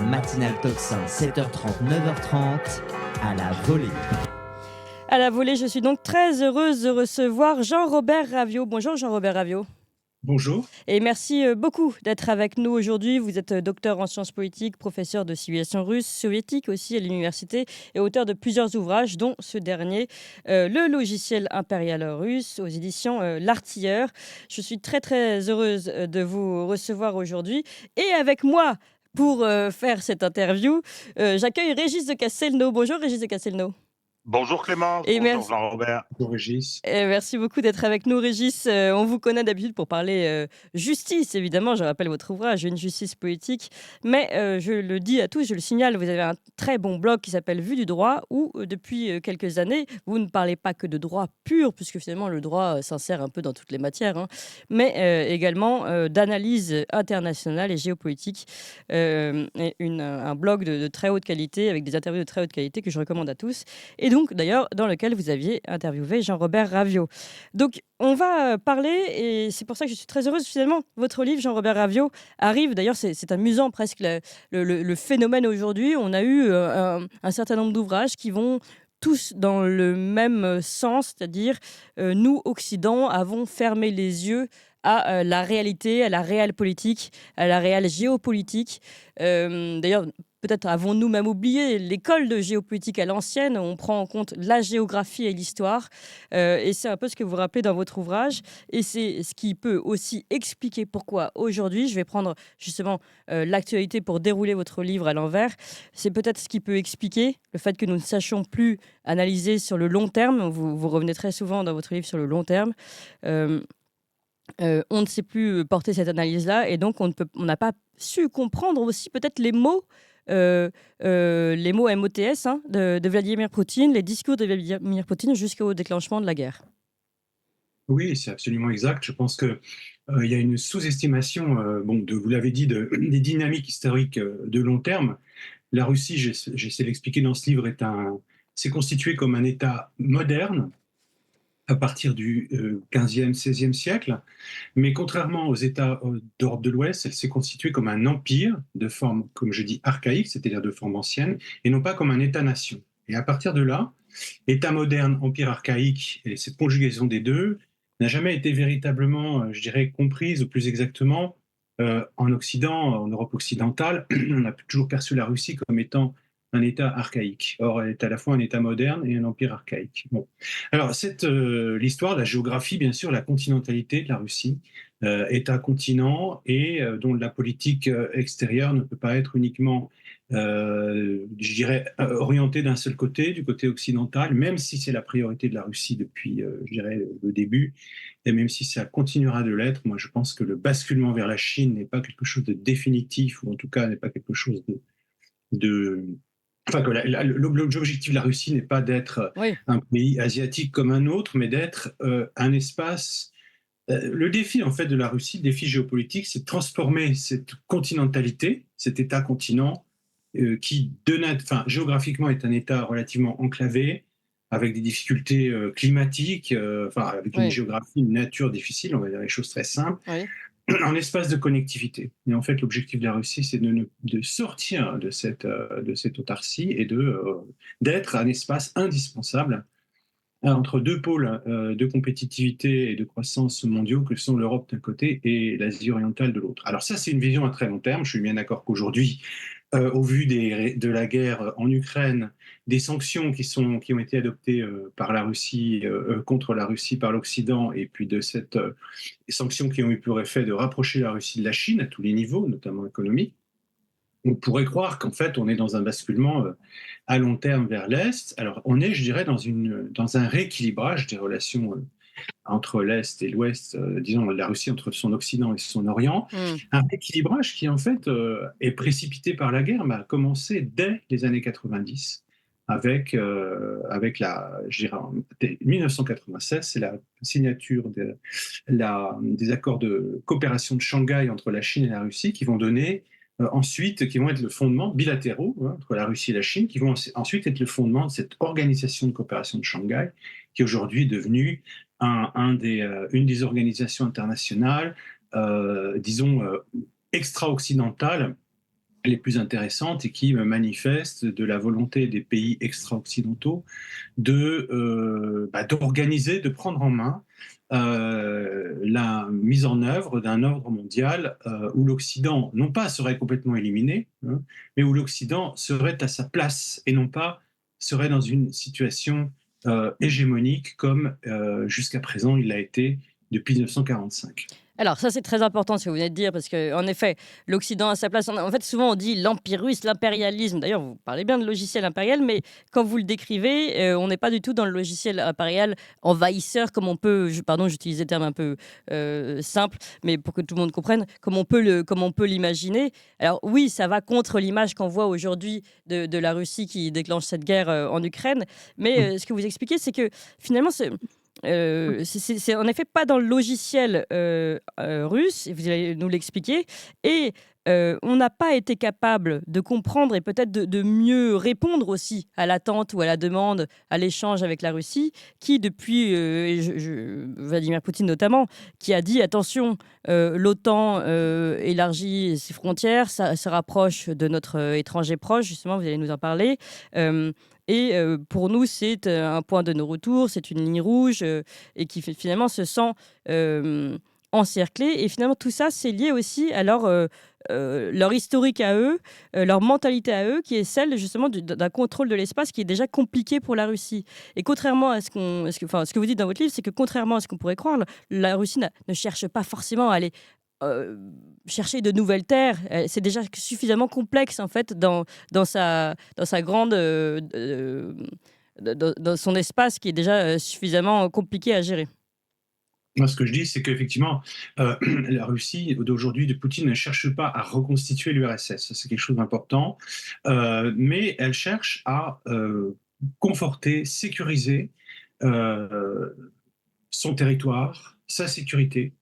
matinale Tocsin, 7h30, 9h30, à la volée. À la volée, je suis donc très heureuse de recevoir Jean-Robert Ravio. Bonjour Jean-Robert Ravio. Bonjour. Et merci beaucoup d'être avec nous aujourd'hui. Vous êtes docteur en sciences politiques, professeur de civilisation russe, soviétique aussi à l'université et auteur de plusieurs ouvrages, dont ce dernier, Le logiciel impérial russe, aux éditions L'Artilleur. Je suis très très heureuse de vous recevoir aujourd'hui. Et avec moi, pour faire cette interview, j'accueille Régis de Castelnau. Bonjour Régis de Castelnau. Bonjour Clémence, Et bonjour merci. Jean-Robert. Bonjour Régis. Merci beaucoup d'être avec nous, Régis. On vous connaît d'habitude pour parler justice, évidemment. Je rappelle votre ouvrage, Une justice politique. Mais je le dis à tous, je le signale, vous avez un très bon blog qui s'appelle Vue du droit, où depuis quelques années, vous ne parlez pas que de droit pur, puisque finalement le droit s'insère un peu dans toutes les matières, hein, mais également d'analyse internationale et géopolitique. Et un blog de très haute qualité, avec des interviews de très haute qualité que je recommande à tous. Et donc, d'ailleurs, dans lequel vous aviez interviewé Jean-Robert Ravio. Donc, on va parler, et c'est pour ça que je suis très heureuse, finalement, votre livre, Jean-Robert Ravio, arrive. D'ailleurs, c'est amusant presque le phénomène aujourd'hui. On a eu un certain nombre d'ouvrages qui vont tous dans le même sens, c'est-à-dire nous, Occident, avons fermé les yeux à la réalité, à la réelle politique, à la réelle géopolitique. D'ailleurs, peut-être avons-nous même oublié l'école de géopolitique à l'ancienne. On prend en compte la géographie et l'histoire. Et c'est un peu ce que vous rappelez dans votre ouvrage. Et c'est ce qui peut aussi expliquer pourquoi aujourd'hui, je vais prendre justement l'actualité pour dérouler votre livre à l'envers. C'est peut-être ce qui peut expliquer le fait que nous ne sachions plus analyser sur le long terme. Vous revenez très souvent dans votre livre sur le long terme. On ne sait plus porter cette analyse-là, et donc on n'a pas su comprendre aussi peut-être les mots MOTS, hein, de Vladimir Poutine, les discours de Vladimir Poutine jusqu'au déclenchement de la guerre. Oui, c'est absolument exact. Je pense que il y a une sous-estimation, vous l'avez dit, des dynamiques historiques de long terme. La Russie, j'essaie de l'expliquer dans ce livre, s'est constituée comme un État moderne à partir du 15e, 16e siècle. Mais contrairement aux États d'Europe de l'Ouest, elle s'est constituée comme un empire de forme, comme je dis, archaïque, c'est-à-dire de forme ancienne, et non pas comme un État-nation. Et à partir de là, État moderne, empire archaïque, et cette conjugaison des deux n'a jamais été véritablement, je dirais, comprise, ou plus exactement, en Occident, en Europe occidentale. On a toujours perçu la Russie comme étant un État archaïque. Or, elle est à la fois un État moderne et un empire archaïque. Bon. Alors, l'histoire, la géographie, bien sûr, la continentalité de la Russie, État-continent, et dont la politique extérieure ne peut pas être uniquement, je dirais, orientée d'un seul côté, du côté occidental, même si c'est la priorité de la Russie depuis, je dirais, le début, et même si ça continuera de l'être. Moi, je pense que le basculement vers la Chine n'est pas quelque chose de définitif, ou en tout cas n'est pas quelque chose de enfin, que l'objectif de la Russie n'est pas d'être Oui. un pays asiatique comme un autre, mais d'être un espace. Le défi, en fait, de la Russie, le défi géopolitique, c'est de transformer cette continentalité, cet État-continent, qui, géographiquement, est un État relativement enclavé, avec des difficultés climatiques, avec une Oui. géographie, une nature difficile, on va dire les choses très simples, Oui. en espace de connectivité. Et en fait, l'objectif de la Russie, c'est de sortir de cette autarcie et d'être un espace indispensable entre deux pôles de compétitivité et de croissance mondiaux que sont l'Europe d'un côté et l'Asie orientale de l'autre. Alors ça, c'est une vision à très long terme. Je suis bien d'accord qu'aujourd'hui, au vu de la guerre en Ukraine, des sanctions qui ont été adoptées par la Russie, contre la Russie par l'Occident, et puis de ces sanctions qui ont eu pour effet de rapprocher la Russie de la Chine à tous les niveaux, notamment économiques, on pourrait croire qu'en fait, on est dans un basculement à long terme vers l'Est. Alors, on est, je dirais, dans un rééquilibrage des relations entre l'Est et l'Ouest, disons, la Russie entre son Occident et son Orient. Un rééquilibrage qui, en fait, est précipité par la guerre, mais a commencé dès les années 90, avec je dirais, en 1996, c'est la signature des accords de coopération de Shanghai entre la Chine et la Russie, qui vont donner ensuite, qui vont être le fondement bilatéraux entre la Russie et la Chine, qui vont ensuite être le fondement de cette organisation de coopération de Shanghai, qui aujourd'hui est devenue une des organisations internationales, disons, extra-occidentales, les plus intéressantes et qui manifestent de la volonté des pays extra-occidentaux d'organiser, de prendre en main la mise en œuvre d'un ordre mondial où l'Occident, non pas serait complètement éliminé, hein, mais où l'Occident serait à sa place et non pas serait dans une situation hégémonique comme jusqu'à présent il l'a été depuis 1945. Alors ça, c'est très important ce que vous venez de dire, parce qu'en effet, l'Occident a sa place. En fait, souvent on dit l'empire russe, l'impérialisme. D'ailleurs, vous parlez bien de logiciel impérial, mais quand vous le décrivez, on n'est pas du tout dans le logiciel impérial envahisseur, comme on peut, pardon, j'utilise des termes un peu simples, mais pour que tout le monde comprenne, comme on peut l'imaginer. Alors oui, ça va contre l'image qu'on voit aujourd'hui de la Russie qui déclenche cette guerre en Ukraine, mais ce que vous expliquez, c'est que finalement, c'est en effet pas dans le logiciel russe, et vous allez nous l'expliquer, et on n'a pas été capable de comprendre et peut-être de mieux répondre aussi à l'attente ou à la demande, à l'échange avec la Russie, qui depuis, Vladimir Poutine notamment, qui a dit attention, l'OTAN élargit ses frontières, ça se rapproche de notre étranger proche, justement, vous allez nous en parler. Pour nous, c'est un point de non-retour, c'est une ligne rouge et qui finalement se sent encerclé. Et finalement, tout ça, c'est lié aussi à leur historique à eux, leur mentalité à eux, qui est celle justement d'un contrôle de l'espace qui est déjà compliqué pour la Russie. Et contrairement à ce que vous dites dans votre livre, c'est que contrairement à ce qu'on pourrait croire, la Russie ne cherche pas forcément à aller chercher de nouvelles terres. C'est déjà suffisamment complexe en fait dans sa grande dans son espace qui est déjà suffisamment compliqué à gérer. Moi, ce que je dis, c'est qu'effectivement, la Russie d'aujourd'hui, de Poutine, ne cherche pas à reconstituer l'URSS. C'est quelque chose d'important. Mais elle cherche à conforter, sécuriser euh, son territoire, sa sécurité,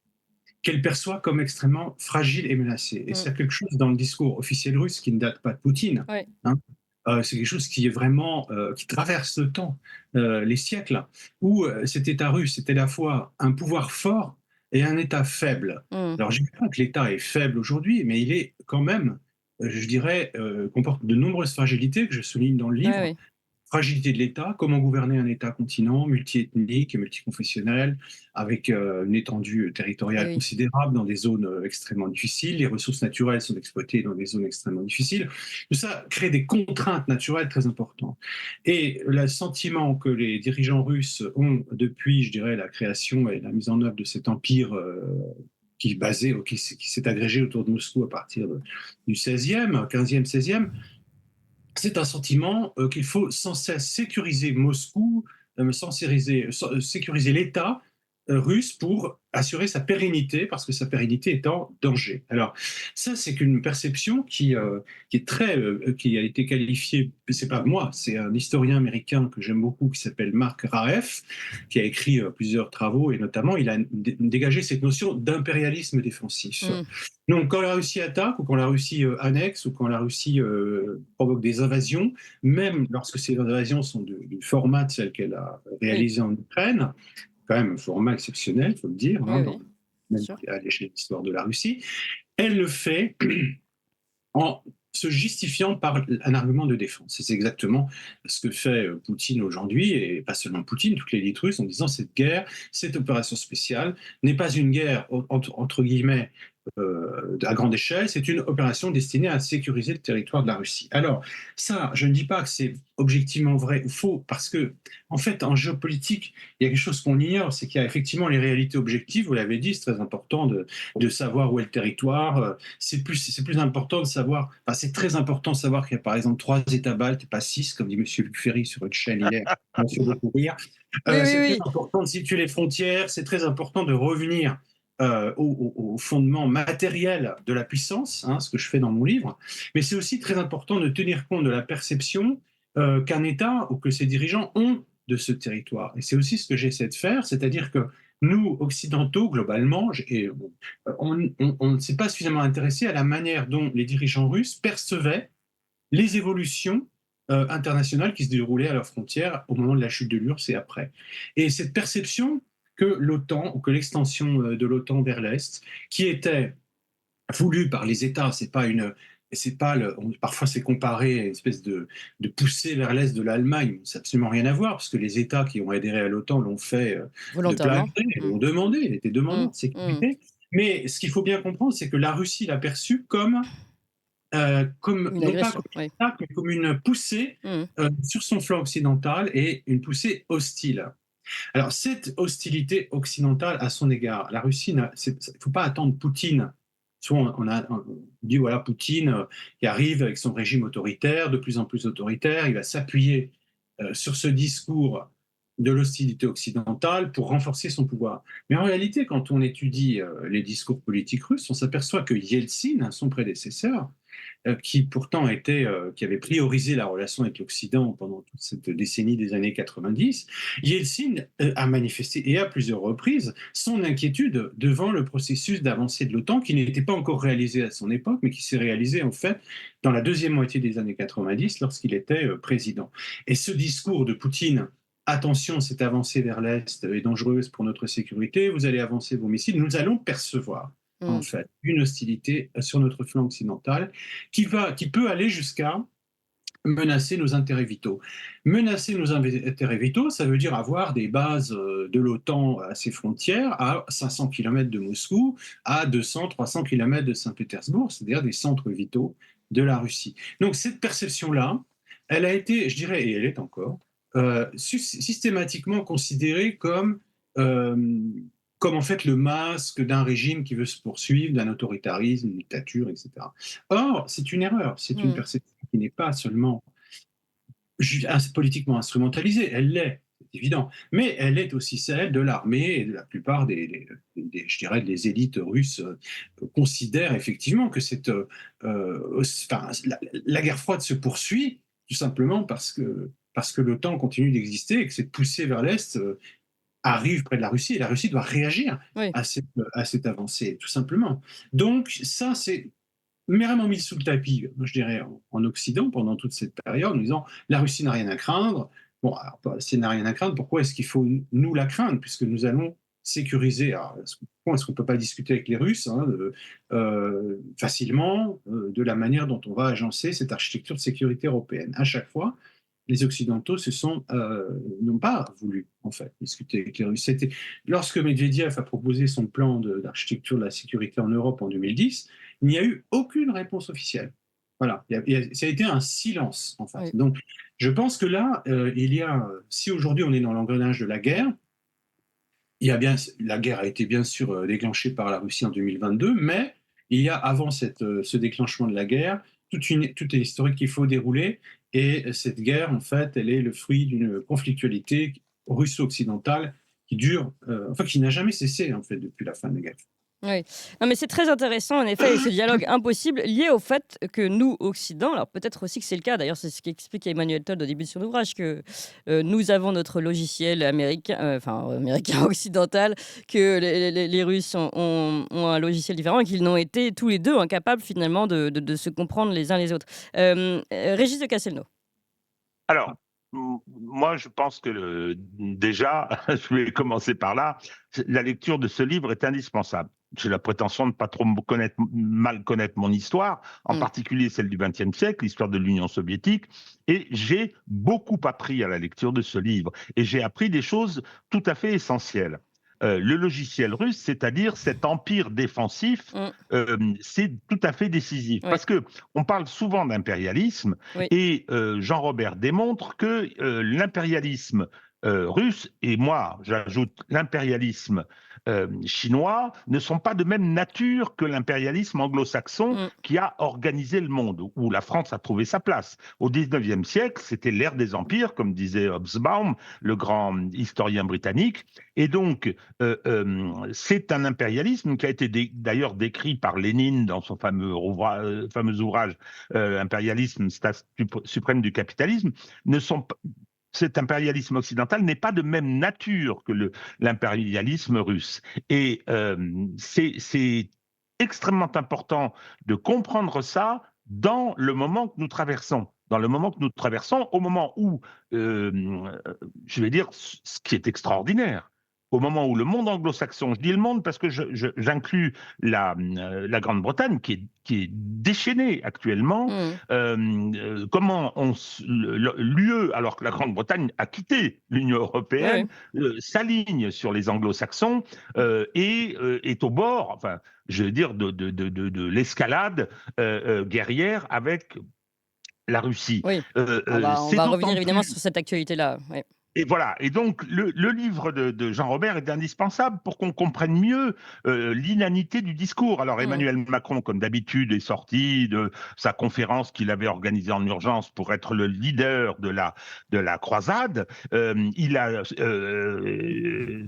qu'elle perçoit comme extrêmement fragile et menacée. Et c'est quelque chose dans le discours officiel russe qui ne date pas de Poutine. Ouais. Hein. C'est quelque chose qui est vraiment qui traverse le temps, les siècles, où cet État russe était à la fois un pouvoir fort et un État faible. Mm. Alors je ne dis pas que l'État est faible aujourd'hui, mais il est quand même, je dirais, comporte de nombreuses fragilités que je souligne dans le livre. Ouais, ouais. Fragilité de l'État, comment gouverner un État-continent multiethnique et multiconfessionnel, avec une étendue territoriale Oui. considérable dans des zones extrêmement difficiles. Les ressources naturelles sont exploitées dans des zones extrêmement difficiles. Tout ça crée des contraintes naturelles très importantes. Et le sentiment que les dirigeants russes ont depuis, je dirais, la création et la mise en œuvre de cet empire qui s'est agrégé autour de Moscou à partir du 16e, 15e, 16e, c'est un sentiment qu'il faut sans cesse sécuriser Moscou, sécuriser l'État russe pour assurer sa pérennité, parce que sa pérennité est en danger. Alors, ça, c'est une perception qui a été qualifiée, c'est pas moi, c'est un historien américain que j'aime beaucoup qui s'appelle Mark Raef, qui a écrit plusieurs travaux, et notamment, il a dégagé cette notion d'impérialisme défensif. Mm. Donc, quand la Russie attaque, ou quand la Russie annexe, ou quand la Russie provoque des invasions, même lorsque ces invasions sont du format de celle qu'elle a réalisé en Ukraine, quand même un format exceptionnel, il faut le dire, Oui, oui, bien même sûr. à l'échelle de l'histoire de la Russie, elle le fait en se justifiant par un argument de défense. Et c'est exactement ce que fait Poutine aujourd'hui, et pas seulement Poutine, toute l'élite russe, en disant cette guerre, cette opération spéciale n'est pas une guerre, entre guillemets, à grande échelle, c'est une opération destinée à sécuriser le territoire de la Russie. Alors, ça, je ne dis pas que c'est objectivement vrai ou faux, parce que, en fait, en géopolitique, il y a quelque chose qu'on ignore, c'est qu'il y a effectivement les réalités objectives, vous l'avez dit, c'est très important de savoir où est le territoire, c'est plus important de savoir, enfin, c'est très important de savoir qu'il y a par exemple 3 États baltes et pas 6, comme dit M. Luc Ferry sur une chaîne hier, on fait beaucoup rire. Oui, oui, C'est très oui. important de situer les frontières, c'est très important de revenir au fondement matériel de la puissance, hein, ce que je fais dans mon livre, mais c'est aussi très important de tenir compte de la perception qu'un État ou que ses dirigeants ont de ce territoire. Et c'est aussi ce que j'essaie de faire, c'est-à-dire que nous, occidentaux, globalement, on ne s'est pas suffisamment intéressé à la manière dont les dirigeants russes percevaient les évolutions internationales qui se déroulaient à leurs frontières au moment de la chute de l'URSS et après. Et cette perception que l'OTAN, ou que l'extension de l'OTAN vers l'Est, qui était voulue par les États, c'est pas et c'est pas parfois c'est comparé à une espèce de poussée vers l'est de l'Allemagne. Ça n'a absolument rien à voir, parce que les États qui ont adhéré à l'OTAN l'ont fait de plein Volontairement. gré, Mmh. l'ont demandé, étaient demandeurs Mmh. de Mmh. sécurité. Mais ce qu'il faut bien comprendre, c'est que la Russie l'a perçu comme Une non pas agression, comme oui. une attaque, mais comme une poussée Mmh. sur son flanc occidental, et une poussée hostile. Alors, cette hostilité occidentale à son égard, la Russie, il ne faut pas attendre Poutine. Souvent, on dit, voilà, Poutine qui arrive avec son régime autoritaire, de plus en plus autoritaire, il va s'appuyer sur ce discours de l'hostilité occidentale pour renforcer son pouvoir. Mais en réalité, quand on étudie les discours politiques russes, on s'aperçoit que Yeltsin, son prédécesseur, qui avait priorisé la relation avec l'Occident pendant toute cette décennie des années 90, Yeltsin a manifesté, et à plusieurs reprises, son inquiétude devant le processus d'avancée de l'OTAN, qui n'était pas encore réalisé à son époque, mais qui s'est réalisé en fait dans la deuxième moitié des années 90, lorsqu'il était président. Et ce discours de Poutine: attention, cette avancée vers l'Est est dangereuse pour notre sécurité, vous allez avancer vos missiles, nous allons percevoir en Mmh. fait une hostilité sur notre flanc occidental qui peut aller jusqu'à menacer nos intérêts vitaux. Menacer nos intérêts vitaux, ça veut dire avoir des bases de l'OTAN à ses frontières, à 500 km de Moscou, à 200-300 km de Saint-Pétersbourg, c'est-à-dire des centres vitaux de la Russie. Donc cette perception-là, elle a été, je dirais, et elle est encore, systématiquement considérée euh, comme en fait le masque d'un régime qui veut se poursuivre, d'un autoritarisme, une dictature, etc. Or, c'est une erreur, c'est une Mmh. perception qui n'est pas seulement politiquement instrumentalisée, elle l'est, c'est évident, mais elle est aussi celle de l'armée, et de la plupart je dirais, des élites russes considèrent effectivement que la guerre froide se poursuit tout simplement parce que l'OTAN continue d'exister, et que cette poussée vers l'Est arrive près de la Russie, et la Russie doit réagir Oui. à cette avancée, tout simplement. Donc ça, c'est vraiment mis sous le tapis, je dirais, en Occident pendant toute cette période, en disant la Russie n'a rien à craindre. Bon, alors, si elle n'a rien à craindre, pourquoi est-ce qu'il faut nous la craindre, puisque nous allons sécuriser. Alors, pourquoi est-ce qu'on ne peut pas discuter avec les Russes facilement de la manière dont on va agencer cette architecture de sécurité européenne? À chaque fois, les Occidentaux n'ont pas voulu en fait discuter avec les Russes. Lorsque Medvedev a proposé son plan d'architecture de la sécurité en Europe en 2010, il n'y a eu aucune réponse officielle. Voilà, ça a été un silence en fait. Oui. Donc, je pense que là, si aujourd'hui on est dans l'engrenage de la guerre, la guerre a été bien sûr déclenchée par la Russie en 2022, mais il y a avant ce déclenchement de la guerre toute une historique qu'il faut dérouler, et cette guerre, en fait, elle est le fruit d'une conflictualité russo-occidentale qui dure, enfin qui n'a jamais cessé en fait depuis la fin de la guerre. Oui. Non, mais c'est très intéressant, en effet, et ce dialogue impossible lié au fait que nous, Occident, alors peut-être aussi que c'est le cas, d'ailleurs, c'est ce qu'explique Emmanuel Todd au début de son ouvrage, que nous avons notre logiciel américain, américain occidental, que les Russes ont un logiciel différent, et qu'ils n'ont été tous les deux incapables finalement de se comprendre les uns les autres. Régis de Castelnau. Alors, moi, je pense que déjà, je vais commencer par là, la lecture de ce livre est indispensable. J'ai la prétention de ne pas trop mal connaître mon histoire, en particulier celle du XXe siècle, l'histoire de l'Union soviétique, et j'ai beaucoup appris à la lecture de ce livre, et j'ai appris des choses tout à fait essentielles. Le logiciel russe, c'est-à-dire cet empire défensif, c'est tout à fait décisif. Oui. Parce que on parle souvent d'impérialisme, Oui. et Jean-Robert démontre que l'impérialisme russe, et moi j'ajoute l'impérialisme chinois, ne sont pas de même nature que l'impérialisme anglo-saxon qui a organisé le monde, où la France a trouvé sa place. Au XIXe siècle, c'était l'ère des empires, comme disait Hobsbawm, le grand historien britannique, et donc c'est un impérialisme qui a été d'ailleurs décrit par Lénine dans son fameux ouvrage Impérialisme, stat suprême du capitalisme. Cet impérialisme occidental n'est pas de même nature que l'impérialisme russe. Et c'est extrêmement important de comprendre ça dans le moment que nous traversons. Dans le moment que nous traversons, au moment où, je vais dire, ce qui est extraordinaire, au moment où le monde anglo-saxon, je dis le monde parce que j'inclus la Grande-Bretagne qui est déchaînée actuellement, comment l'UE, alors que la Grande-Bretagne a quitté l'Union européenne, s'aligne sur les anglo-saxons et est au bord, enfin, je veux dire, de l'escalade guerrière avec la Russie. Oui. On va revenir évidemment sur cette actualité-là. Oui. Et voilà. Et donc, le livre de Jean Robert est indispensable pour qu'on comprenne mieux l'inanité du discours. Alors, Emmanuel Macron, comme d'habitude, est sorti de sa conférence qu'il avait organisée en urgence pour être le leader de la croisade. Il a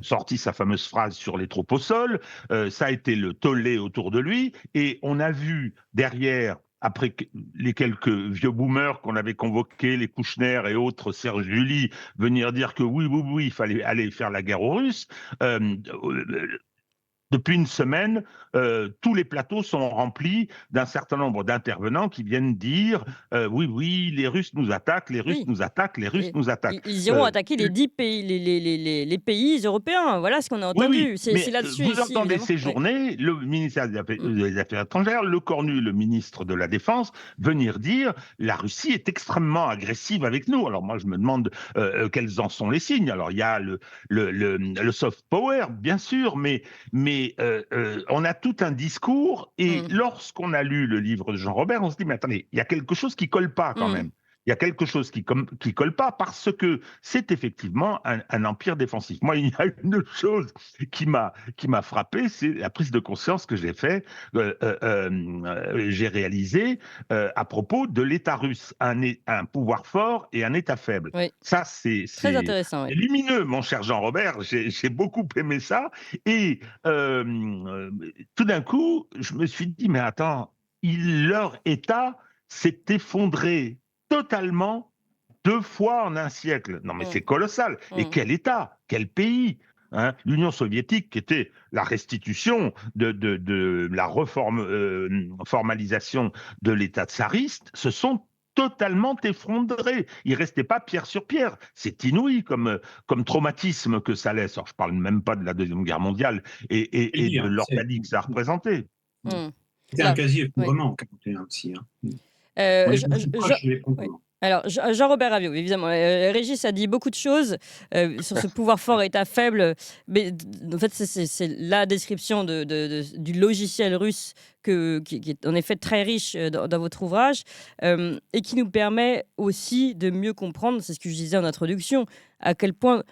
sorti sa fameuse phrase sur les troupes au sol. Ça a été le tollé autour de lui. Et on a vu derrière, après les quelques vieux boomers qu'on avait convoqués, les Kouchner et autres, Serge July, venir dire que oui, il fallait aller faire la guerre aux Russes. Depuis une semaine, tous les plateaux sont remplis d'un certain nombre d'intervenants qui viennent dire oui, les Russes nous attaquent, les Russes nous attaquent, les Russes nous attaquent. Ils iront attaquer les 10 pays, les pays européens. Voilà ce qu'on a entendu. Oui, c'est là-dessus. Vous entendez évidemment. ces journées, le ministère des Affaires étrangères, Le Cornu, le ministre de la Défense, venir dire la Russie est extrêmement agressive avec nous. Alors moi, je me demande quels en sont les signes. Alors il y a le soft power, bien sûr, mais on a tout un discours et lorsqu'on a lu le livre de Jean Robert, on se dit mais attendez, il y a quelque chose qui colle pas quand même. Il y a quelque chose qui colle pas parce que c'est effectivement un empire défensif. Moi, il y a une chose qui m'a frappé, c'est la prise de conscience que j'ai réalisée à propos de l'État russe, un pouvoir fort et un État faible. Oui. Ça, c'est très intéressant. lumineux, mon cher Jean Robert. J'ai beaucoup aimé ça et tout d'un coup, je me suis dit mais attends, leur État s'est effondré totalement 2 fois en un siècle. Non, mais c'est colossal. Et quel État, quel pays, hein. L'Union soviétique, qui était la restitution de la formalisation de l'État tsariste, se sont totalement effondrés. Il ne restait pas pierre sur pierre. C'est inouï comme traumatisme que ça laisse. Alors, je ne parle même pas de la Deuxième Guerre mondiale et de l'organique que ça a représenté. C'était un quasi-effondrement en 1941 aussi. Alors, Jean-Robert Raviot, évidemment, Régis a dit beaucoup de choses sur ce pouvoir fort État faible, mais en fait, c'est la description du logiciel russe qui est en effet très riche dans votre ouvrage et qui nous permet aussi de mieux comprendre, c'est ce que je disais en introduction, à quel point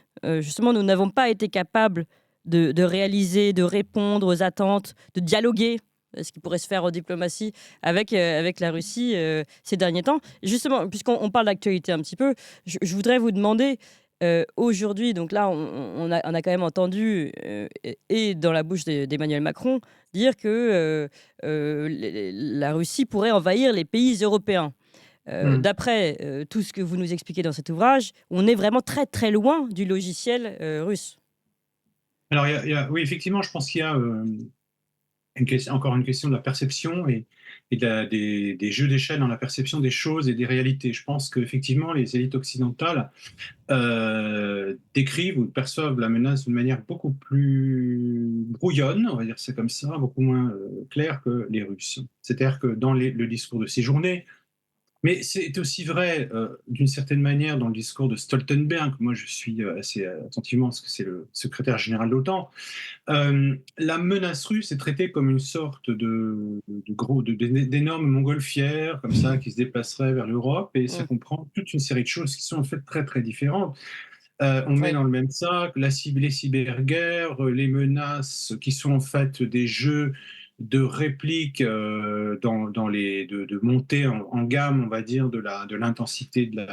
justement nous n'avons pas été capables de réaliser, de répondre aux attentes, de dialoguer, ce qui pourrait se faire en diplomatie avec la Russie ces derniers temps. Justement, puisqu'on parle d'actualité un petit peu, je voudrais vous demander, aujourd'hui, donc là, on a quand même entendu, et dans la bouche d'Emmanuel Macron, dire que la Russie pourrait envahir les pays européens. D'après tout ce que vous nous expliquez dans cet ouvrage, on est vraiment très très loin du logiciel russe. Alors, oui, effectivement, je pense qu'il y a encore une question de la perception et des jeux d'échelle dans la perception des choses et des réalités. Je pense qu'effectivement, les élites occidentales décrivent ou perçoivent la menace d'une manière beaucoup plus brouillonne, on va dire c'est comme ça, beaucoup moins claire que les Russes. C'est-à-dire que dans le discours de ces journées, mais c'est aussi vrai, d'une certaine manière, dans le discours de Stoltenberg, que moi je suis assez attentivement, parce que c'est le secrétaire général de l'OTAN. La menace russe est traitée comme une sorte d'énormes montgolfières, comme ça, qui se déplaceraient vers l'Europe, et ça comprend toute une série de choses qui sont en fait très très différentes. On met dans le même sac les cyberguerres, les menaces qui sont en fait des jeux de réplique de montée en gamme, on va dire, de l'intensité de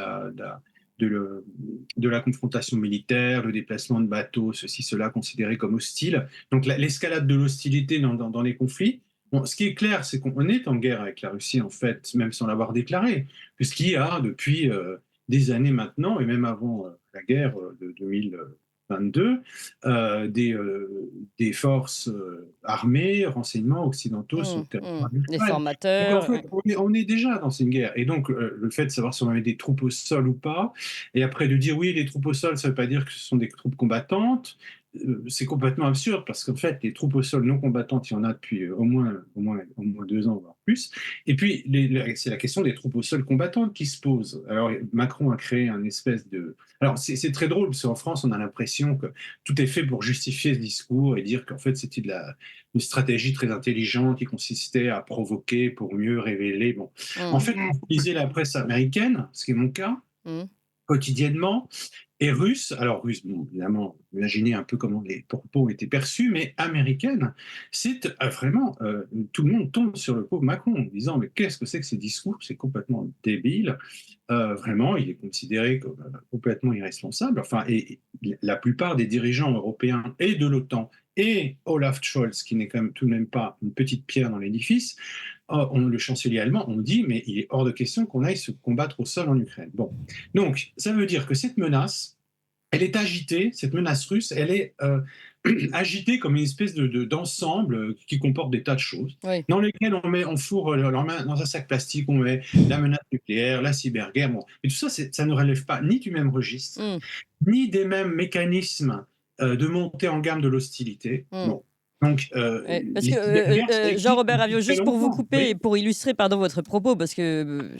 la confrontation militaire, le déplacement de bateaux, ceci, cela, considéré comme hostile. Donc l'escalade de l'hostilité dans les conflits. Bon, ce qui est clair, c'est qu'on est en guerre avec la Russie, en fait, même sans l'avoir déclaré, puisqu'il y a depuis des années maintenant, et même avant la guerre de 2022, des forces armées, renseignements occidentaux sur le territoire des formateurs. Donc, en fait, on est déjà dans une guerre. Et donc, le fait de savoir si on avait des troupes au sol ou pas, et après de dire oui, les troupes au sol, ça ne veut pas dire que ce sont des troupes combattantes. c'est complètement absurde parce qu'en fait, les troupes au sol non combattantes, il y en a depuis au moins 2 ans, voire plus. Et puis, c'est la question des troupes au sol combattantes qui se pose. Alors, Macron a créé un espèce de... Alors, c'est très drôle parce qu'en France, on a l'impression que tout est fait pour justifier ce discours et dire qu'en fait, c'était une stratégie très intelligente qui consistait à provoquer pour mieux révéler. Bon. En fait, quand vous lisez la presse américaine, ce qui est mon cas, Mmh. quotidiennement, et russe, alors russe, bon, évidemment, imaginez un peu comment les propos ont été perçus, mais américaine, c'est vraiment, tout le monde tombe sur le pauvre Macron en disant mais qu'est-ce que c'est que ces discours, c'est complètement débile, vraiment, il est considéré comme complètement irresponsable, enfin, et la plupart des dirigeants européens et de l'OTAN et Olaf Scholz, qui n'est quand même tout de même pas une petite pierre dans l'édifice, le chancelier allemand, on dit mais il est hors de question qu'on aille se combattre au sol en Ukraine. Bon, donc ça veut dire que cette menace, elle est agitée, cette menace russe, elle est agitée comme une espèce d'ensemble qui comporte des tas de choses, Oui. dans lesquelles on fourre leur main dans un sac plastique, on met la menace nucléaire, la cyberguerre, bon. Et tout ça, ça ne relève pas ni du même registre, Mmh. ni des mêmes mécanismes de montée en gamme de l'hostilité. Mmh. Bon. Donc, Ouais, parce les que cyberguerres, ça existe Jean-Robert depuis Avio, très juste pour vous longtemps. couper Oui. et pour illustrer pardon, votre propos, parce que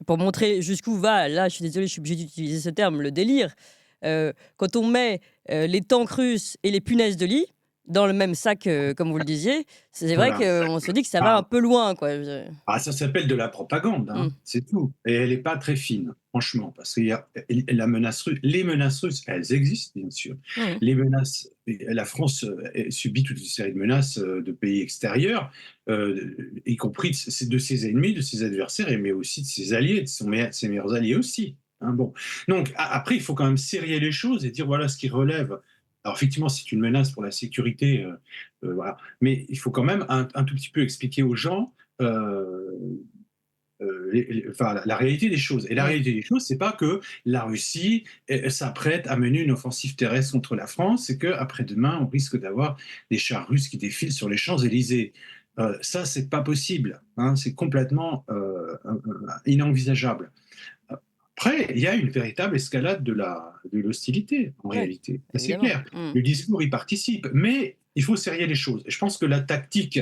pour montrer jusqu'où va, là je suis désolé, je suis obligé d'utiliser ce terme, le délire, quand on met les tanks russes et les punaises de lit dans le même sac, comme vous le disiez, c'est vrai Voilà. qu'on se dit que ça va un peu loin. Quoi. Ça s'appelle de la propagande, Mmh. c'est tout. Et elle n'est pas très fine, franchement, parce qu'il y a la menace russe. Les menaces russes, elles existent, bien sûr. Mmh. Les menaces, la France subit toute une série de menaces de pays extérieurs, y compris de ses ennemis, de ses adversaires, mais aussi de ses alliés, de ses meilleurs alliés aussi. Bon. Donc, après, il faut quand même serrer les choses et dire voilà ce qui relève. Alors, effectivement, c'est une menace pour la sécurité, voilà. Mais il faut quand même un tout petit peu expliquer aux gens la réalité des choses. Et la Mmh. réalité des choses, c'est pas que la Russie s'apprête à mener une offensive terrestre contre la France, c'est qu'après-demain, on risque d'avoir des chars russes qui défilent sur les Champs-Élysées. Ça, c'est pas possible. C'est complètement inenvisageable. Après, il y a une véritable escalade de l'hostilité, en Ouais, réalité. C'est évidemment. clair. Mmh. Le discours y participe, mais il faut serrer les choses. Et je pense que la tactique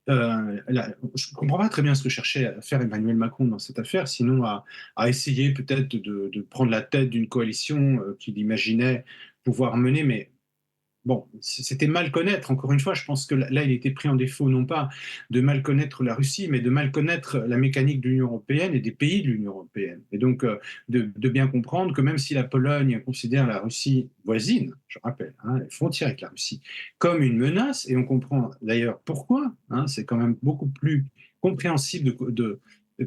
je ne comprends pas très bien ce que cherchait à faire Emmanuel Macron dans cette affaire, sinon à essayer peut-être de prendre la tête d'une coalition qu'il imaginait pouvoir mener, mais bon, c'était mal connaître. Encore une fois, je pense que là, il était pris en défaut, non pas de mal connaître la Russie, mais de mal connaître la mécanique de l'Union européenne et des pays de l'Union européenne. Et donc, de bien comprendre que même si la Pologne considère la Russie voisine, je rappelle, elle est frontière avec la Russie, comme une menace, et on comprend d'ailleurs pourquoi, c'est quand même beaucoup plus compréhensible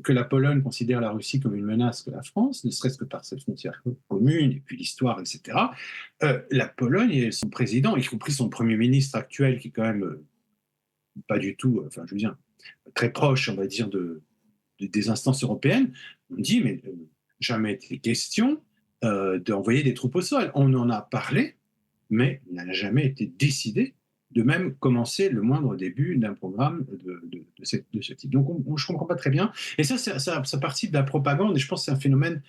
que la Pologne considère la Russie comme une menace que la France, ne serait-ce que par cette frontière commune, et puis l'histoire, etc. La Pologne et son président, y compris son Premier ministre actuel, qui est quand même pas du tout, enfin je veux dire, très proche, on va dire, des instances européennes, on dit, mais jamais été question d'envoyer des troupes au sol. On en a parlé, mais il n'a jamais été décidé de même commencer le moindre début d'un programme de ce type. Donc je ne comprends pas très bien. Et ça participe de la propagande, et je pense que c'est un phénomène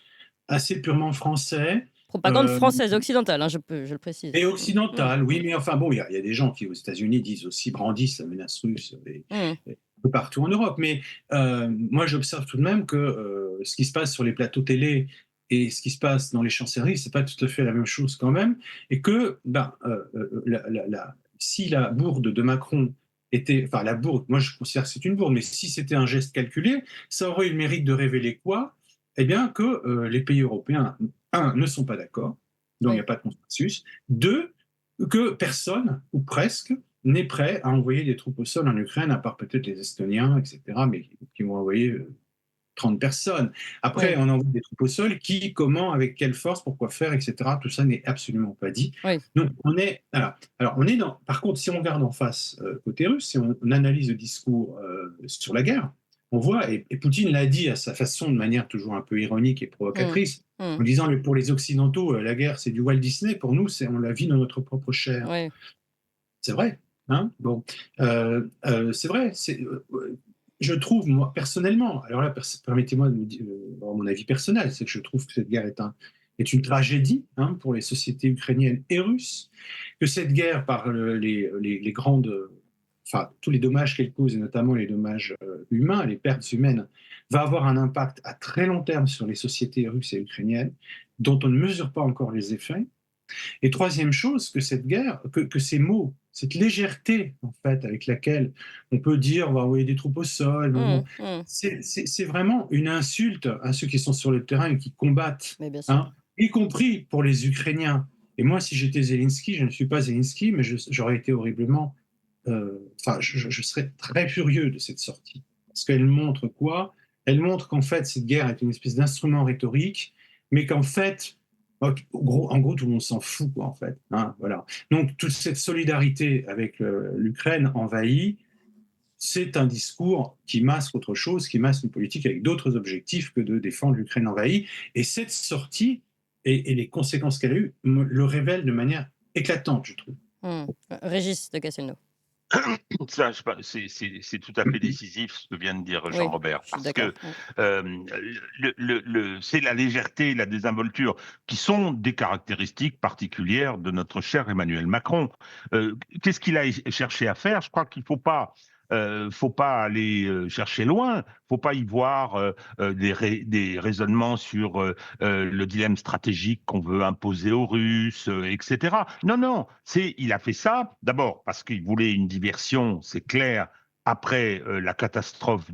assez purement français. Propagande française, occidentale, hein, je le précise. Et occidentale, oui, Mmh. mais enfin bon, il y a des gens qui aux États-Unis disent aussi, brandissent la menace russe Mmh. et un peu partout en Europe. Mais moi, j'observe tout de même que ce qui se passe sur les plateaux télé et ce qui se passe dans les Champs-Élysées, c'est pas tout à fait la même chose quand même, et que si la bourde de Macron était, enfin la bourde, moi je considère que c'est une bourde, mais si c'était un geste calculé, ça aurait eu le mérite de révéler quoi? Eh bien que les pays européens, un, ne sont pas d'accord, donc il n'y Oui. a pas de consensus. Deux, que personne, ou presque, n'est prêt à envoyer des troupes au sol en Ukraine, à part peut-être les Estoniens, etc., mais qui vont envoyer 30 personnes. Après, Oui. on envoie des troupes au sol, qui, comment, avec quelle force, pourquoi faire, etc. Tout ça n'est absolument pas dit. Oui. Donc, voilà. Alors, par contre, si on regarde en face côté russe, si on analyse le discours sur la guerre, on voit, et Poutine l'a dit à sa façon, de manière toujours un peu ironique et Mmh. provocatrice, Mmh. en disant pour les Occidentaux, la guerre c'est du Walt Disney, pour nous on la vit dans notre propre chair. Ouais. C'est vrai, bon, c'est vrai. Je trouve, moi, personnellement, alors là, permettez-moi de me dire mon avis personnel, c'est que je trouve que cette guerre est une tragédie pour les sociétés ukrainiennes et russes, que cette guerre, par les grandes, enfin, tous les dommages qu'elle cause, et notamment les dommages humains, les pertes humaines, va avoir un impact à très long terme sur les sociétés russes et ukrainiennes, dont on ne mesure pas encore les effets. Et troisième chose, que cette guerre, que ces mots, cette légèreté en fait avec laquelle on peut dire on va envoyer des troupes au sol, Mmh, mmh. c'est vraiment une insulte à ceux qui sont sur le terrain et qui combattent, Mais bien sûr. hein, y compris pour les Ukrainiens. Et moi, si j'étais Zelensky, je ne suis pas Zelensky, mais j'aurais été horriblement, enfin, je serais très furieux de cette sortie. Parce qu'elle montre quoi? Elle montre qu'en fait, cette guerre est une espèce d'instrument rhétorique, mais qu'en fait, en gros, tout le monde s'en fout, quoi, en fait, hein, voilà. Donc, toute cette solidarité avec l'Ukraine envahie, c'est un discours qui masque autre chose, qui masque une politique avec d'autres objectifs que de défendre l'Ukraine envahie. Et cette sortie et les conséquences qu'elle a eues le révèlent de manière éclatante, je trouve. Mmh. Régis de Castelnau. Ça, c'est tout à fait décisif ce que vient de dire Oui, Jean-Robert, je suis parce d'accord. que c'est la légèreté, la désinvolture qui sont des caractéristiques particulières de notre cher Emmanuel Macron. Qu'est-ce qu'il a cherché à faire? Je crois qu'il faut pas aller chercher loin, faut pas y voir des raisonnements sur le dilemme stratégique qu'on veut imposer aux Russes, etc. Non, non, il a fait ça d'abord parce qu'il voulait une diversion, c'est clair, après la catastrophe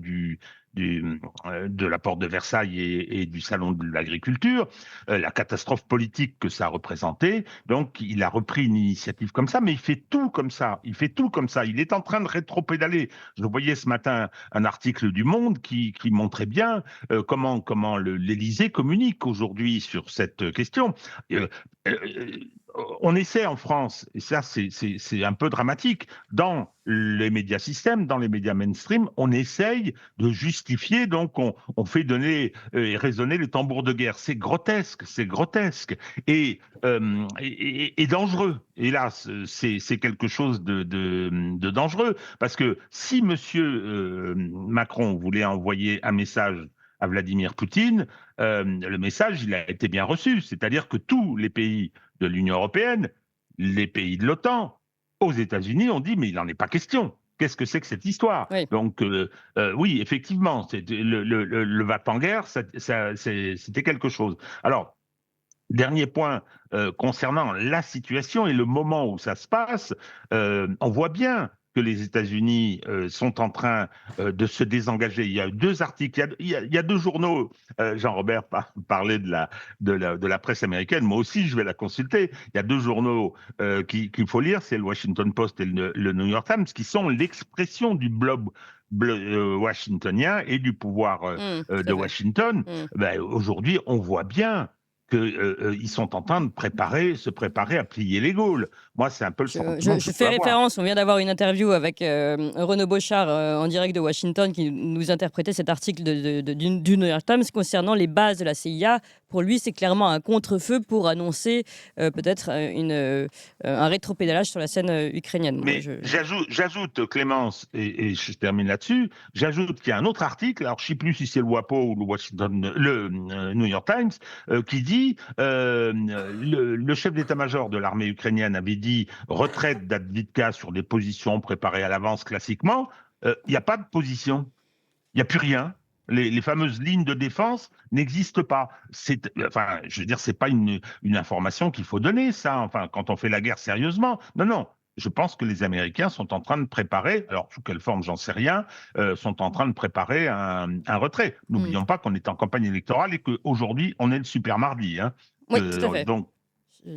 de la porte de Versailles et du salon de l'agriculture, la catastrophe politique que ça représentait. Donc, il a repris une initiative comme ça, mais il fait tout comme ça. Il fait tout comme ça. Il est en train de rétropédaler. Je voyais ce matin un article du Monde qui montrait bien comment l'Élysée communique aujourd'hui sur cette question. Euh, euh, on essaie en France, et ça c'est un peu dramatique, dans les médias systèmes, dans les médias mainstream, on essaye de justifier, donc on fait donner et résonner les tambours de guerre. C'est grotesque et dangereux. Hélas, c'est quelque chose de dangereux, parce que si Monsieur Macron voulait envoyer un message à Vladimir Poutine, le message, il a été bien reçu. C'est-à-dire que tous les pays de l'Union européenne, les pays de l'OTAN, aux États-Unis, ont dit mais il n'en est pas question. Qu'est-ce que c'est que cette histoire? Oui. Donc oui, effectivement, le va-t-en guerre, c'était quelque chose. Alors, dernier point concernant la situation et le moment où ça se passe, on voit bien que les États-Unis sont en train de se désengager. Il y a deux articles, il y a deux journaux. Jean-Robert parlait de la presse américaine. Moi aussi, je vais la consulter. Il y a deux journaux qu'il faut lire, c'est le Washington Post et le New York Times, qui sont l'expression du blob washingtonien et du pouvoir Tout de à fait. Washington. Mmh. Ben, aujourd'hui, on voit bien qu'ils sont en train de se préparer à plier les Gaules. Moi, c'est un peu le sentiment que Je je fais peux avoir. référence, on vient d'avoir une interview avec Renaud Beauchard en direct de Washington qui nous interprétait cet article du New York Times concernant les bases de la CIA. Pour lui, c'est clairement un contre-feu pour annoncer peut-être un rétropédalage sur la scène ukrainienne. Moi, Mais j'ajoute, Clémence, et je termine là-dessus, j'ajoute qu'il y a un autre article, alors je ne sais plus si c'est le WAPO ou le New York Times, qui dit le chef d'état-major de l'armée ukrainienne avait dit retraite d'Advitka sur des positions préparées à l'avance classiquement. Il n'y a pas de position. Il n'y a plus rien. Les fameuses lignes de défense n'existent pas. Enfin, je veux dire, c'est pas une information qu'il faut donner, ça. Enfin, quand on fait la guerre sérieusement. Non, non. Je pense que les Américains sont en train de préparer, alors sous quelle forme, j'en sais rien, sont en train de préparer un retrait. N'oublions pas qu'on est en campagne électorale et qu'aujourd'hui, on est le super mardi. Hein. Oui, tout à fait. Donc,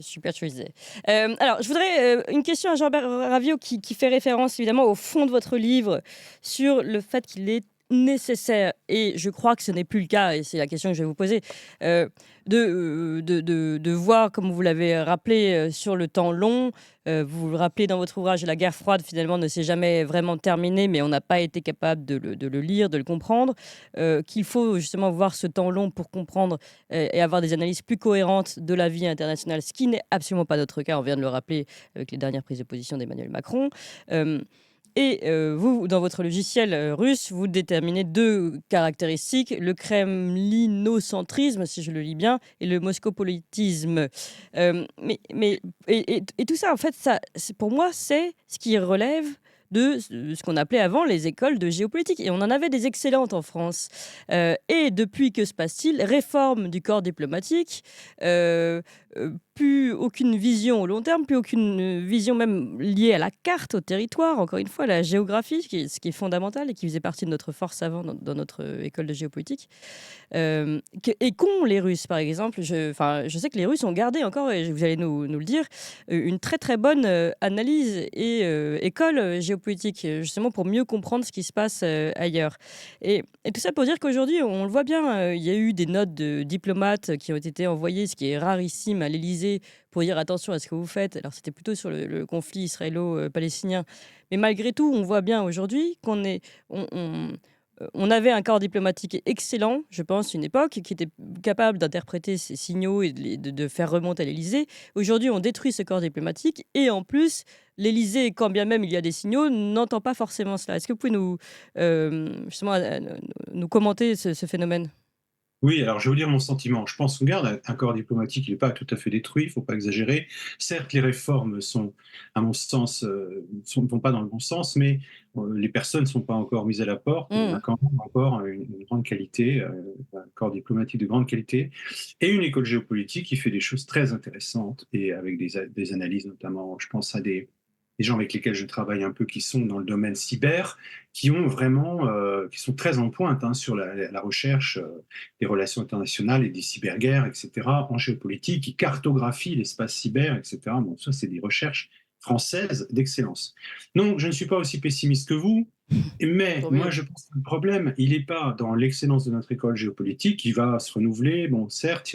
Super choisi. Alors, je voudrais une question à Jean-Bert Ravio qui fait référence évidemment au fond de votre livre sur le fait qu'il est nécessaire, et je crois que ce n'est plus le cas, et c'est la question que je vais vous poser, de voir, comme vous l'avez rappelé, sur le temps long. Vous le rappelez dans votre ouvrage, la guerre froide finalement ne s'est jamais vraiment terminée, mais on n'a pas été capable de le lire, de le comprendre, qu'il faut justement voir ce temps long pour comprendre et avoir des analyses plus cohérentes de la vie internationale, ce qui n'est absolument pas notre cas, on vient de le rappeler avec les dernières prises de position d'Emmanuel Macron. Et vous, dans votre logiciel russe, vous déterminez deux caractéristiques, le kremlinocentrisme, si je le lis bien, et le moscopolitisme. Et tout ça, en fait, pour moi, c'est ce qui relève de ce qu'on appelait avant les écoles de géopolitique. Et on en avait des excellentes en France. Et depuis, que se passe-t-il? Réforme du corps diplomatique, euh, plus aucune vision au long terme, plus aucune vision même liée à la carte, au territoire, encore une fois, à la géographie, ce qui est fondamental et qui faisait partie de notre force avant dans notre école de géopolitique. Et qu'ont les Russes, par exemple? Je sais que les Russes ont gardé encore, et vous allez nous le dire, une très très bonne analyse et école géopolitique, justement pour mieux comprendre ce qui se passe ailleurs. Et tout ça pour dire qu'aujourd'hui, on le voit bien, il y a eu des notes de diplomates qui ont été envoyées, ce qui est rarissime, à l'Élysée, pour dire attention à ce que vous faites. Alors c'était plutôt sur le conflit israélo-palestinien. Mais malgré tout, on voit bien aujourd'hui on avait un corps diplomatique excellent, je pense, une époque, qui était capable d'interpréter ces signaux et de faire remonter à l'Élysée. Aujourd'hui, on détruit ce corps diplomatique et en plus, l'Élysée, quand bien même il y a des signaux, n'entend pas forcément cela. Est-ce que vous pouvez justement, nous commenter ce phénomène? Oui, alors je vais vous dire mon sentiment. Je pense qu'on garde un corps diplomatique, il n'est pas tout à fait détruit, il ne faut pas exagérer. Certes, les réformes sont, à mon sens, ne vont pas dans le bon sens, mais les personnes ne sont pas encore mises à la porte. On a quand même encore une grande qualité, un corps diplomatique de grande qualité, et une école géopolitique qui fait des choses très intéressantes, et avec des analyses notamment, je pense à des gens avec lesquels je travaille un peu qui sont dans le domaine cyber, qui ont vraiment, qui sont très en pointe sur la recherche des relations internationales et des cyberguerres, etc., en géopolitique, qui cartographient l'espace cyber, etc. Bon, ça, c'est des recherches françaises d'excellence. Donc, je ne suis pas aussi pessimiste que vous, mais moi, je pense que le problème, il n'est pas dans l'excellence de notre école géopolitique, qui va se renouveler. Bon, certes,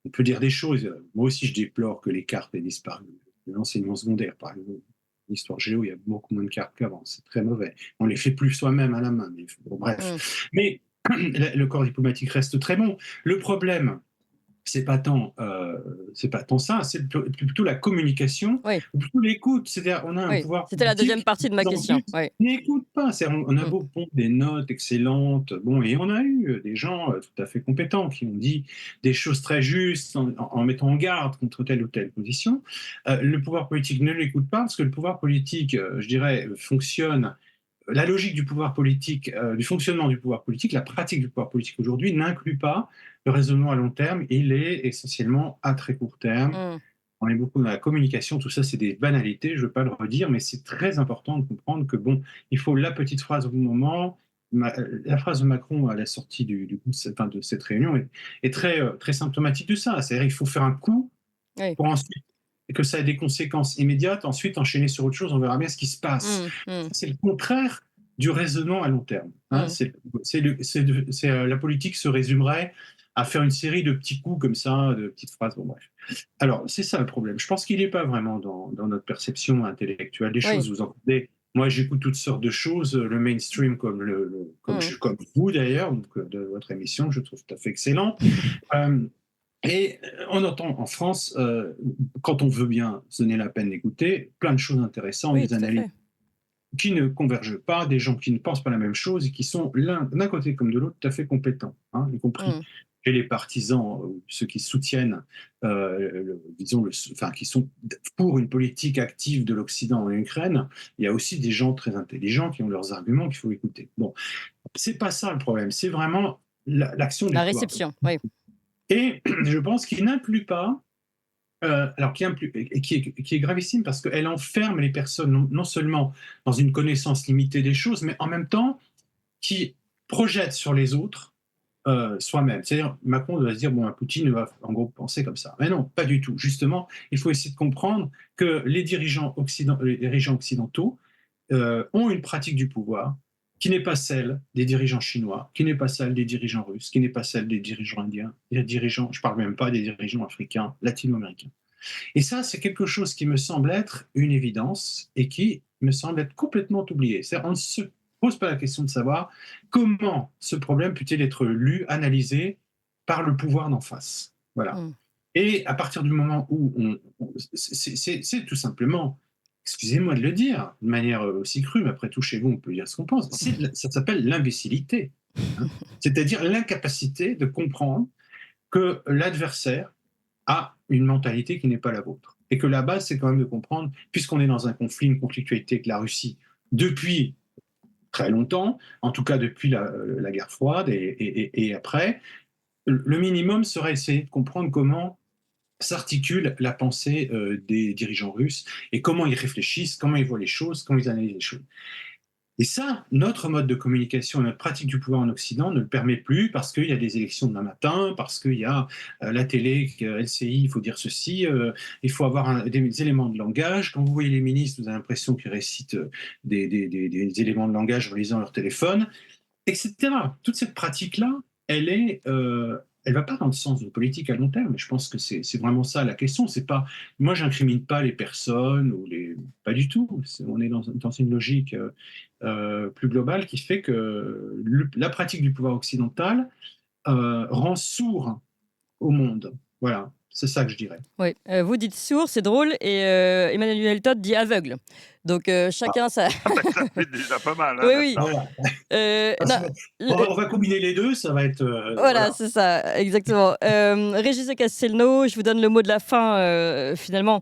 on peut dire des choses. Moi aussi, je déplore que les cartes aient disparu. L'enseignement secondaire, par exemple. L'histoire géo, il y a beaucoup moins de cartes qu'avant. C'est très mauvais. On les fait plus soi-même à la main. Mais bon, bref. Mais le corps diplomatique reste très bon. Le problème, c'est pas tant ça, c'est plutôt la communication, ou plutôt l'écoute. C'est-à-dire, on a un pouvoir. C'était la deuxième partie de ma question. N'écoute pas. On a beau prendre des notes excellentes, bon, et on a eu des gens tout à fait compétents qui ont dit des choses très justes en mettant en garde contre telle ou telle position. Le pouvoir politique ne l'écoute pas parce que le pouvoir politique, je dirais, fonctionne. La logique du pouvoir politique, du fonctionnement du pouvoir politique, la pratique du pouvoir politique aujourd'hui n'inclut pas le raisonnement à long terme, il est essentiellement à très court terme. On est beaucoup dans la communication, tout ça c'est des banalités, je ne veux pas le redire, mais c'est très important de comprendre que bon, il faut la petite phrase au bon moment. La phrase de Macron à la sortie de cette réunion est très, très symptomatique de ça. C'est-à-dire qu'il faut faire un coup pour ensuite et que ça ait des conséquences immédiates, ensuite enchaîner sur autre chose, on verra bien ce qui se passe. C'est le contraire du raisonnement à long terme. La politique se résumerait à faire une série de petits coups comme ça, de petites phrases. Bon, bref. Alors, c'est ça le problème. Je pense qu'il n'est pas vraiment dans notre perception intellectuelle des choses. Vous entendez, moi j'écoute toutes sortes de choses, le mainstream comme vous d'ailleurs, de votre émission, je trouve tout à fait excellent. Et on entend en France, quand on veut bien se donner la peine d'écouter, plein de choses intéressantes, des analyses qui ne convergent pas, des gens qui ne pensent pas la même chose et qui sont d'un côté comme de l'autre tout à fait compétents, y compris chez les partisans, ceux qui soutiennent, qui sont pour une politique active de l'Occident en Ukraine. Il y a aussi des gens très intelligents qui ont leurs arguments qu'il faut écouter. Bon, c'est pas ça le problème, c'est vraiment l'action du pouvoir. La réception, oui. Et je pense qu'il n'inclut pas, qui est gravissime parce qu'elle enferme les personnes non seulement dans une connaissance limitée des choses, mais en même temps qui projette sur les autres soi-même. C'est-à-dire, Macron doit se dire, bon, Poutine va en gros penser comme ça. Mais non, pas du tout. Justement, il faut essayer de comprendre que les dirigeants occidentaux ont une pratique du pouvoir qui n'est pas celle des dirigeants chinois, qui n'est pas celle des dirigeants russes, qui n'est pas celle des dirigeants indiens, je ne parle même pas des dirigeants africains, latino-américains. Et ça, c'est quelque chose qui me semble être une évidence et qui me semble être complètement oublié. C'est-à-dire, on ne se pose pas la question de savoir comment ce problème peut-il être lu, analysé par le pouvoir d'en face. Voilà. Et à partir du moment où c'est tout simplement excusez-moi de le dire, de manière aussi crue, mais après tout, chez vous, on peut dire ce qu'on pense, ça s'appelle l'imbécilité. Hein. C'est-à-dire l'incapacité de comprendre que l'adversaire a une mentalité qui n'est pas la vôtre. Et que la base, c'est quand même de comprendre, puisqu'on est dans un conflit, une conflictualité avec la Russie depuis très longtemps, en tout cas depuis la guerre froide et après, le minimum serait essayer de comprendre comment s'articule la pensée des dirigeants russes et comment ils réfléchissent, comment ils voient les choses, comment ils analysent les choses. Et ça, notre mode de communication, notre pratique du pouvoir en Occident ne le permet plus parce qu'il y a des élections demain matin, parce qu'il y a la télé, LCI, il faut dire ceci, il faut avoir des éléments de langage. Quand vous voyez les ministres, vous avez l'impression qu'ils récitent des éléments de langage en lisant leur téléphone, etc. Toute cette pratique-là, elle va pas dans le sens de politique à long terme. Je pense que c'est vraiment ça la question. C'est pas, moi, j'incrimine pas les personnes pas du tout. On est dans une logique plus globale qui fait que la pratique du pouvoir occidental rend sourd au monde. Voilà, c'est ça que je dirais. Oui, vous dites sourd, c'est drôle, et Emmanuel Todd dit aveugle. Donc chacun ça. Ça fait déjà pas mal. Hein, Oui, oui. Voilà. Non, On va combiner les deux, ça va être. voilà, c'est ça, exactement. Régis de Castelnau, je vous donne le mot de la fin. Finalement,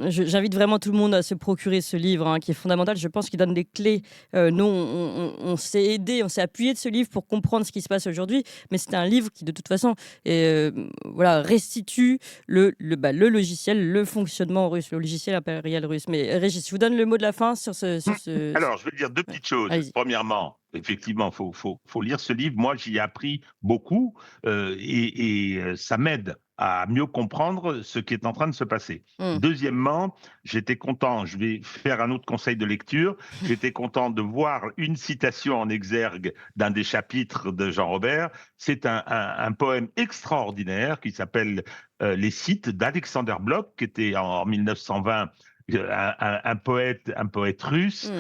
j'invite vraiment tout le monde à se procurer ce livre, hein, qui est fondamental. Je pense qu'il donne des clés. Nous, on s'est aidé, on s'est appuyé de ce livre pour comprendre ce qui se passe aujourd'hui. Mais c'est un livre qui, de toute façon, voilà, restitue le logiciel, le fonctionnement russe, le logiciel impérial russe. Mais Régis, je vous donne le mot de la fin sur ce... Alors, je vais dire deux petites choses. Allez-y. Premièrement, effectivement, faut lire ce livre. Moi, j'y ai appris beaucoup et ça m'aide à mieux comprendre ce qui est en train de se passer. Deuxièmement, j'étais content, je vais faire un autre conseil de lecture, j'étais content de voir une citation en exergue d'un des chapitres de Jean Robert. C'est un poème extraordinaire qui s'appelle « Les Scythes » d'Alexander Blok, qui était en 1920 un poète russe,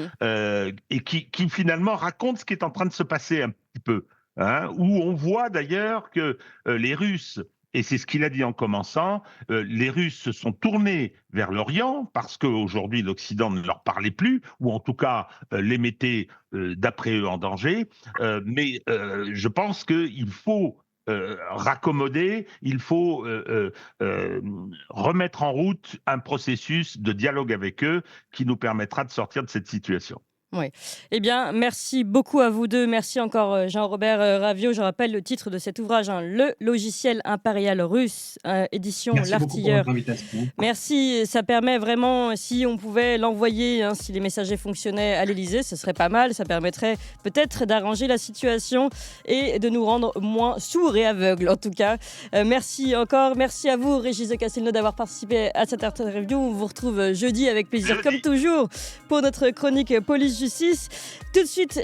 et qui finalement raconte ce qui est en train de se passer un petit peu, hein, où on voit d'ailleurs que les Russes, et c'est ce qu'il a dit en commençant, les Russes se sont tournés vers l'Orient parce qu'aujourd'hui l'Occident ne leur parlait plus, ou en tout cas les mettait d'après eux en danger, mais je pense qu'il faut raccommoder, il faut remettre en route un processus de dialogue avec eux qui nous permettra de sortir de cette situation. Oui. Eh bien, merci beaucoup à vous deux. Merci encore Jean-Robert Ravio. Je rappelle le titre de cet ouvrage, hein, Le logiciel impérial russe, édition Merci beaucoup pour L'Artilleur. votre invitation. Merci, ça permet vraiment, si on pouvait l'envoyer, hein, si les messagers fonctionnaient à l'Élysée, ce serait pas mal. Ça permettrait peut-être d'arranger la situation et de nous rendre moins sourds et aveugles, en tout cas. Merci encore. Merci à vous, Régis de Castelnau, d'avoir participé à cette interview. On vous retrouve jeudi avec plaisir, comme toujours, pour notre chronique Police Justice. Tout de suite,